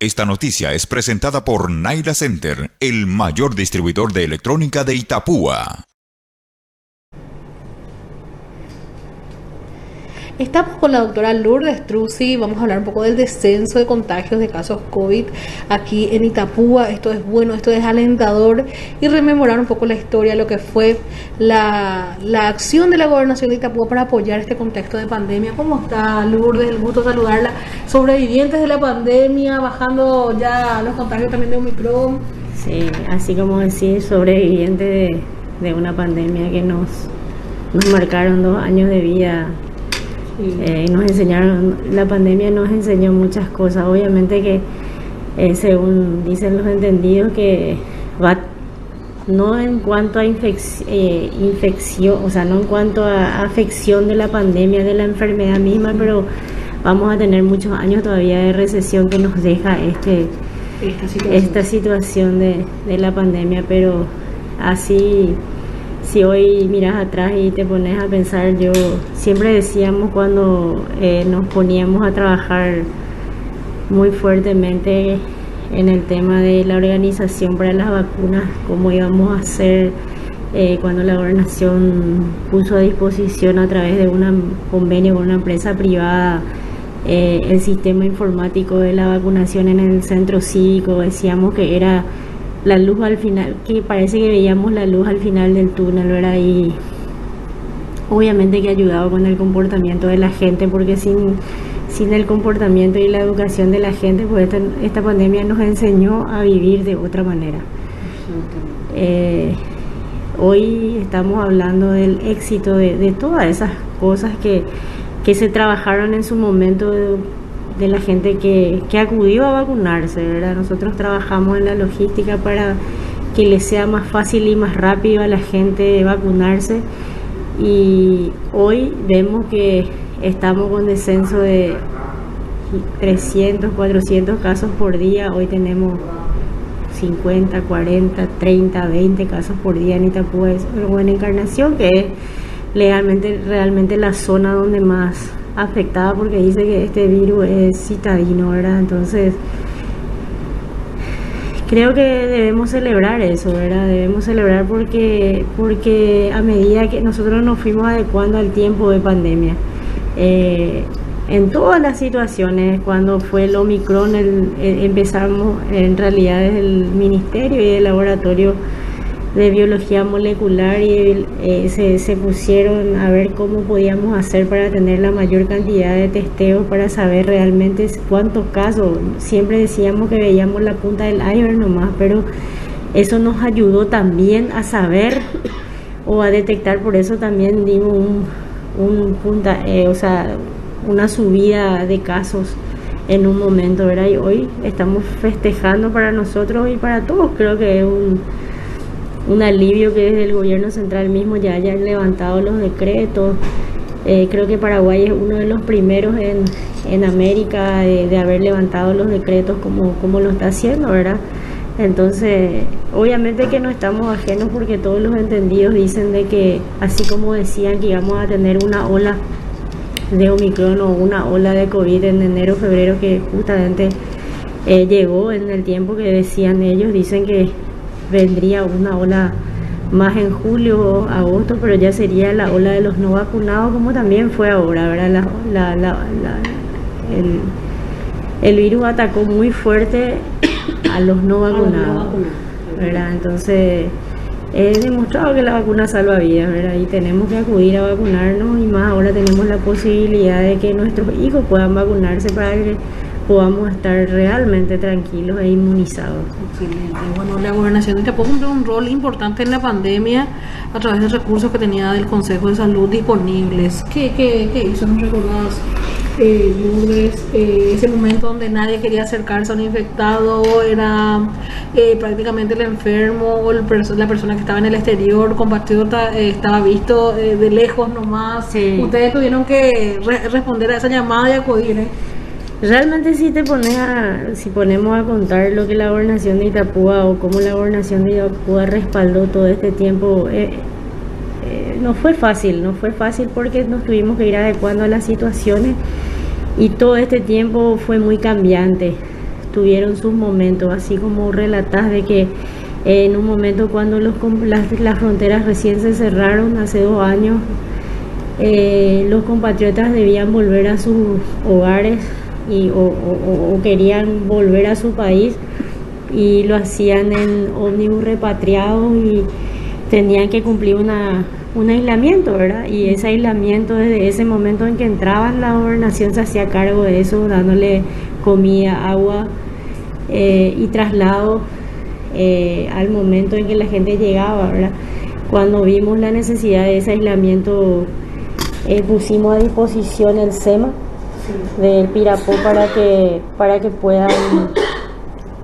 Esta noticia es presentada por Naira Center, el mayor distribuidor de electrónica de Itapúa. Estamos con la doctora Lourdes Truzzi. Vamos a hablar un poco del descenso de contagios de casos COVID aquí en Itapúa. Esto es bueno, esto es alentador, y rememorar un poco la historia, lo que fue la acción de la gobernación de Itapúa para apoyar este contexto de pandemia. ¿Cómo está, Lourdes? El gusto saludarla. Sobrevivientes de la pandemia, bajando ya los contagios también de Omicron. Sí, así como decir, sobreviviente de una pandemia que nos marcaron 2 años de vida. Nos enseñaron, la pandemia nos enseñó muchas cosas. Obviamente que según dicen los entendidos, que va no en cuanto a infección, o sea, no en cuanto a afección de la pandemia, de la enfermedad misma, pero vamos a tener muchos años todavía de recesión que nos deja esta situación de la pandemia. Pero así, si hoy miras atrás y te pones a pensar, yo siempre decíamos cuando nos poníamos a trabajar muy fuertemente en el tema de la organización para las vacunas, cómo íbamos a hacer cuando la gobernación puso a disposición a través de un convenio con una empresa privada el sistema informático de la vacunación en el centro cívico. Decíamos que era la luz al final, que parece que veíamos la luz al final del túnel, ¿verdad? Y obviamente que ha ayudado con el comportamiento de la gente, porque sin el comportamiento y la educación de la gente, pues esta pandemia nos enseñó a vivir de otra manera. Hoy estamos hablando del éxito de todas esas cosas que se trabajaron en su momento, de la gente que acudió a vacunarse, ¿verdad? Nosotros trabajamos en la logística para que les sea más fácil y más rápido a la gente vacunarse, y hoy vemos que estamos con descenso de 300, 400 casos por día. Hoy tenemos 50, 40, 30, 20 casos por día en Itapúa, o en Encarnación, que es realmente la zona donde más afectada, porque dice que este virus es citadino, ¿verdad? Entonces creo que debemos celebrar eso, ¿verdad? Debemos celebrar porque a medida que nosotros nos fuimos adecuando al tiempo de pandemia, en todas las situaciones, cuando fue el Omicron, empezamos en realidad desde el Ministerio y el Laboratorio de Biología Molecular, y se pusieron a ver cómo podíamos hacer para tener la mayor cantidad de testeos para saber realmente cuántos casos. Siempre decíamos que veíamos la punta del iceberg nomás, pero eso nos ayudó también a saber o a detectar. Por eso también dimos una subida de casos en un momento, ¿verdad? Y hoy estamos festejando para nosotros y para todos. Creo que es un alivio que desde el gobierno central mismo ya hayan levantado los decretos. Creo que Paraguay es uno de los primeros en América de haber levantado los decretos como lo está haciendo, ¿verdad? Entonces, obviamente que no estamos ajenos, porque todos los entendidos dicen de que, así como decían que íbamos a tener una ola de Omicron o una ola de COVID en enero, febrero, que justamente llegó en el tiempo que decían ellos, dicen que vendría una ola más en julio o agosto, pero ya sería la ola de los no vacunados, como también fue ahora, ¿verdad? El virus atacó muy fuerte a los no vacunados, ¿verdad? Entonces es demostrado que la vacuna salva vidas, ¿verdad? Y tenemos que acudir a vacunarnos, y más ahora tenemos la posibilidad de que nuestros hijos puedan vacunarse para que podamos estar realmente tranquilos e inmunizados. Excelente. Bueno, la gobernación de Itapúa cumplió un rol importante en la pandemia a través de recursos que tenía del Consejo de Salud disponibles. ¿Qué hizo? ¿Nos recordás, Lourdes? Ese momento donde nadie quería acercarse a un infectado, era prácticamente el enfermo o la persona que estaba en el exterior, compatriota, estaba visto de lejos nomás. Sí. Ustedes tuvieron que responder a esa llamada y acudir, Realmente si ponemos a contar lo que la gobernación de Itapúa o cómo la gobernación de Itapúa respaldó todo este tiempo, no fue fácil porque nos tuvimos que ir adecuando a las situaciones, y todo este tiempo fue muy cambiante. tuvieron sus momentos, así como relatás de que en un momento cuando las fronteras recién se cerraron hace 2 años, los compatriotas debían volver a sus hogares o querían volver a su país, y lo hacían en ómnibus repatriados y tenían que cumplir un aislamiento, ¿verdad? Y ese aislamiento, desde ese momento en que entraban, la gobernación se hacía cargo de eso, dándole comida, agua y traslado al momento en que la gente llegaba, ¿verdad? Cuando vimos la necesidad de ese aislamiento, pusimos a disposición el SEMA del Pirapó para que puedan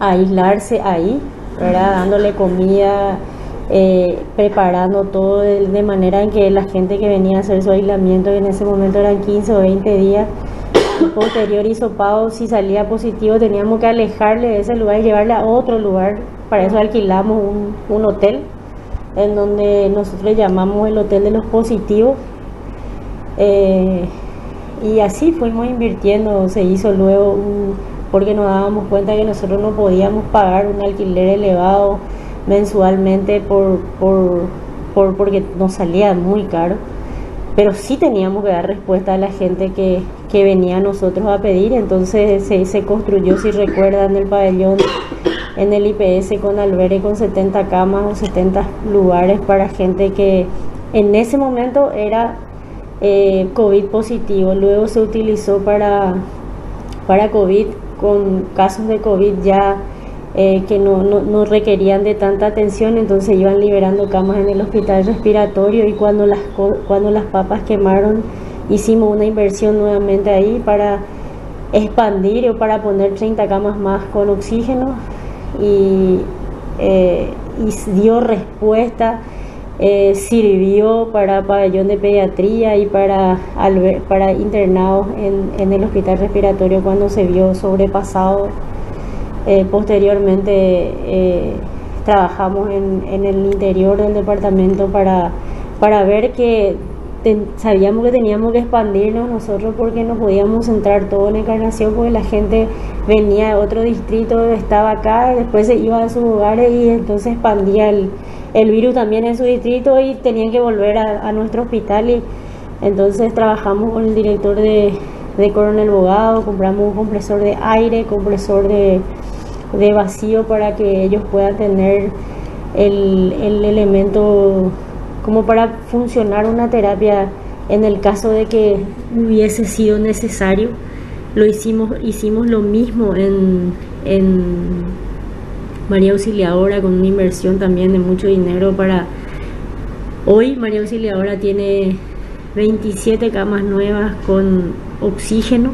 aislarse ahí, ¿verdad? Dándole comida, preparando todo de manera en que la gente que venía a hacer su aislamiento, que en ese momento eran 15 o 20 días, posterior hisopado, si salía positivo teníamos que alejarle de ese lugar y llevarle a otro lugar. Para eso alquilamos un hotel en donde nosotros llamamos el hotel de los positivos, y así fuimos invirtiendo. Se hizo luego porque nos dábamos cuenta que nosotros no podíamos pagar un alquiler elevado mensualmente porque nos salía muy caro, pero sí teníamos que dar respuesta a la gente que venía a nosotros a pedir. Entonces se construyó, si recuerdan, el pabellón en el IPS con albergue, con 70 camas o 70 lugares para gente que en ese momento era COVID positivo. Luego se utilizó para COVID, con casos de COVID ya que no requerían de tanta atención, entonces iban liberando camas en el hospital respiratorio, y cuando las papas quemaron hicimos una inversión nuevamente ahí para expandir o para poner 30 camas más con oxígeno, y dio respuesta. Sirvió para pabellón de pediatría y para internados en el hospital respiratorio cuando se vio sobrepasado. Posteriormente trabajamos en el interior del departamento para ver que sabíamos que teníamos que expandirnos nosotros, porque no podíamos centrar todo en Encarnación, porque la gente venía de otro distrito, estaba acá y después se iba a sus hogares, y entonces expandía el virus también en su distrito y tenían que volver a nuestro hospital. Y entonces trabajamos con el director de Coronel Bogado, compramos un compresor de aire, compresor de vacío, para que ellos puedan tener el elemento como para funcionar una terapia en el caso de que hubiese sido necesario. Hicimos lo mismo en María Auxiliadora, con una inversión también de mucho dinero. Hoy María Auxiliadora tiene 27 camas nuevas con oxígeno,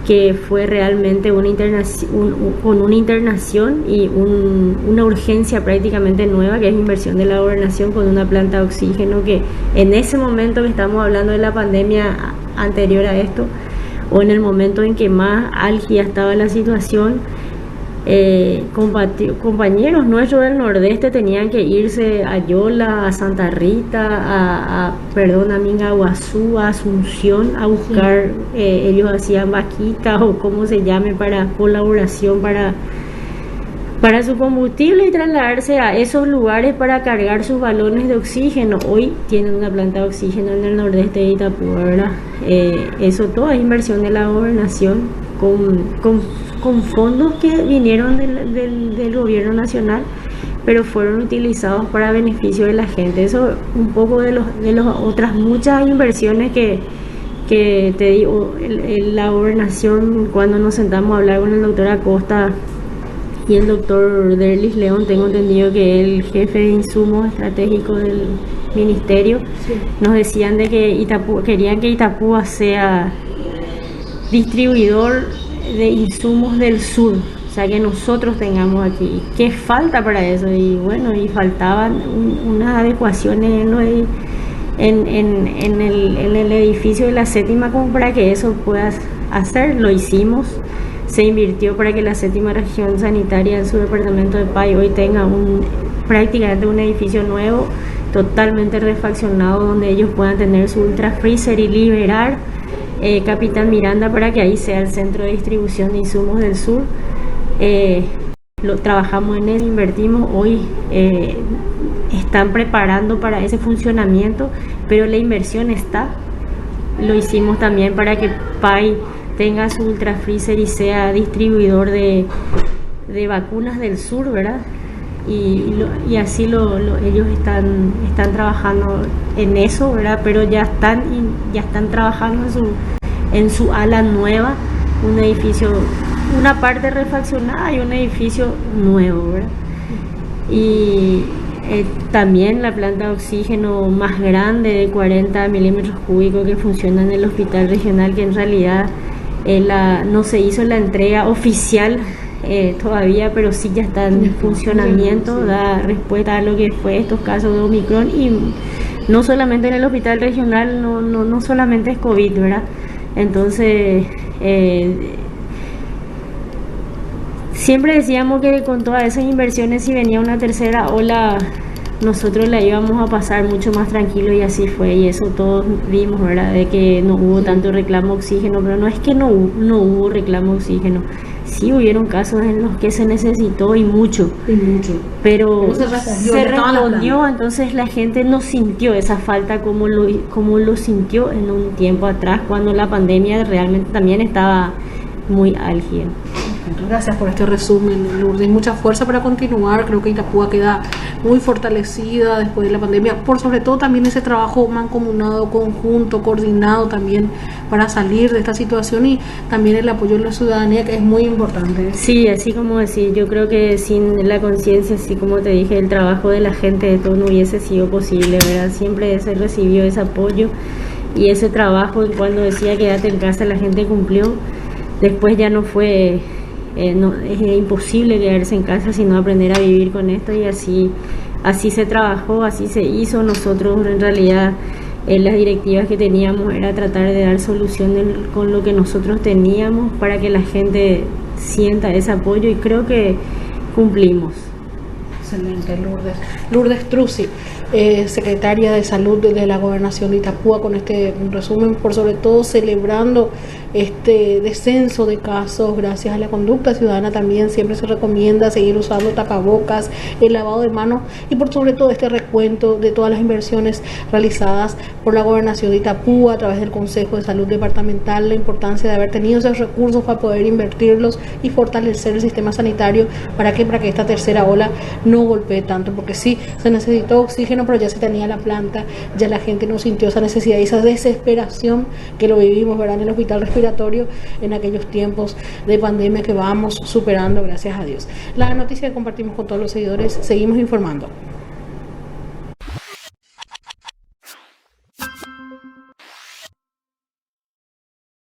que fue realmente una internación y una urgencia prácticamente nueva, que es inversión de la gobernación, con una planta de oxígeno que en ese momento que estamos hablando de la pandemia anterior a esto, o en el momento en que más álgida estaba la situación, compañeros nuestros del Nordeste tenían que irse a Yola, a Santa Rita, a Mingaguazú, a Asunción, a buscar, ellos hacían vaquitas o como se llame, para colaboración para su combustible, y trasladarse a esos lugares para cargar sus balones de oxígeno. Hoy tienen una planta de oxígeno en el Nordeste de Itapúa, ¿verdad? Eso todo es inversión de la gobernación con fondos que vinieron del gobierno nacional, pero fueron utilizados para beneficio de la gente. Eso un poco de las otras muchas inversiones que te digo. La gobernación, cuando nos sentamos a hablar con el doctor Acosta y el doctor Derlis León, tengo entendido que el jefe de insumos estratégicos del ministerio, sí, nos decían de que querían que Itapúa sea distribuidor de insumos del sur, o sea, que nosotros tengamos aquí. ¿Qué falta para eso? Y bueno, y faltaban unas adecuaciones en el edificio de la séptima, como para que eso puedas hacer. Lo hicimos, se invirtió para que la séptima región sanitaria en su departamento de Pay hoy tenga prácticamente un edificio nuevo, totalmente refaccionado, donde ellos puedan tener su ultra freezer y liberar Capitán Miranda para que ahí sea el centro de distribución de insumos del sur. Trabajamos en eso, invertimos, hoy están preparando para ese funcionamiento, pero la inversión está. Lo hicimos también para que PAI tenga su ultra freezer y sea distribuidor de vacunas del sur, ¿verdad? Y así ellos están trabajando en eso, ¿verdad? Pero ya están trabajando en su ala nueva, un edificio, una parte refaccionada y un edificio nuevo, ¿verdad? Y también la planta de oxígeno más grande de 40 milímetros cúbicos que funciona en el hospital regional, que en realidad no se hizo la entrega oficial todavía, pero sí ya está en funcionamiento, da respuesta a lo que fue estos casos de Omicron, y no solamente en el hospital regional, no solamente es COVID, ¿verdad? Entonces siempre decíamos que con todas esas inversiones, si venía una tercera ola, nosotros la íbamos a pasar mucho más tranquilo, y así fue, y eso todos vimos, ¿verdad? De que no hubo tanto reclamo de oxígeno, pero no es que no hubo reclamo de oxígeno. Sí hubieron casos en los que se necesitó y mucho. Pero se respondió, entonces la gente no sintió esa falta como lo sintió en un tiempo atrás, cuando la pandemia realmente también estaba muy álgida. Gracias por este resumen, Lourdes. Mucha fuerza para continuar. Creo que Itapúa queda muy fortalecida después de la pandemia, por sobre todo también ese trabajo mancomunado, conjunto, coordinado también para salir de esta situación, y también el apoyo de la ciudadanía, que es muy importante. Sí, así como decir, yo creo que sin la conciencia, así como te dije, el trabajo de la gente, de todo, no hubiese sido posible, ¿verdad? Siempre se recibió ese apoyo y ese trabajo. Y cuando decía quédate en casa, la gente cumplió. Después ya no fue... es imposible quedarse en casa, sino aprender a vivir con esto, y así se trabajó, así se hizo. Nosotros en realidad las directivas que teníamos era tratar de dar soluciones con lo que nosotros teníamos para que la gente sienta ese apoyo, y creo que cumplimos. Excelente, Lourdes Struzzi, secretaria de Salud de la Gobernación de Itapúa, con este resumen, por sobre todo celebrando este descenso de casos gracias a la conducta ciudadana. También siempre se recomienda seguir usando tapabocas, el lavado de manos, y por sobre todo este recuento de todas las inversiones realizadas por la Gobernación de Itapúa a través del Consejo de Salud Departamental, la importancia de haber tenido esos recursos para poder invertirlos y fortalecer el sistema sanitario para que esta tercera ola no golpee tanto, porque sí, se necesitó oxígeno, pero ya se tenía la planta, ya la gente no sintió esa necesidad y esa desesperación que lo vivimos, ¿verdad?, en el hospital respiratorio en aquellos tiempos de pandemia que vamos superando, gracias a Dios. La noticia que compartimos con todos los seguidores, seguimos informando.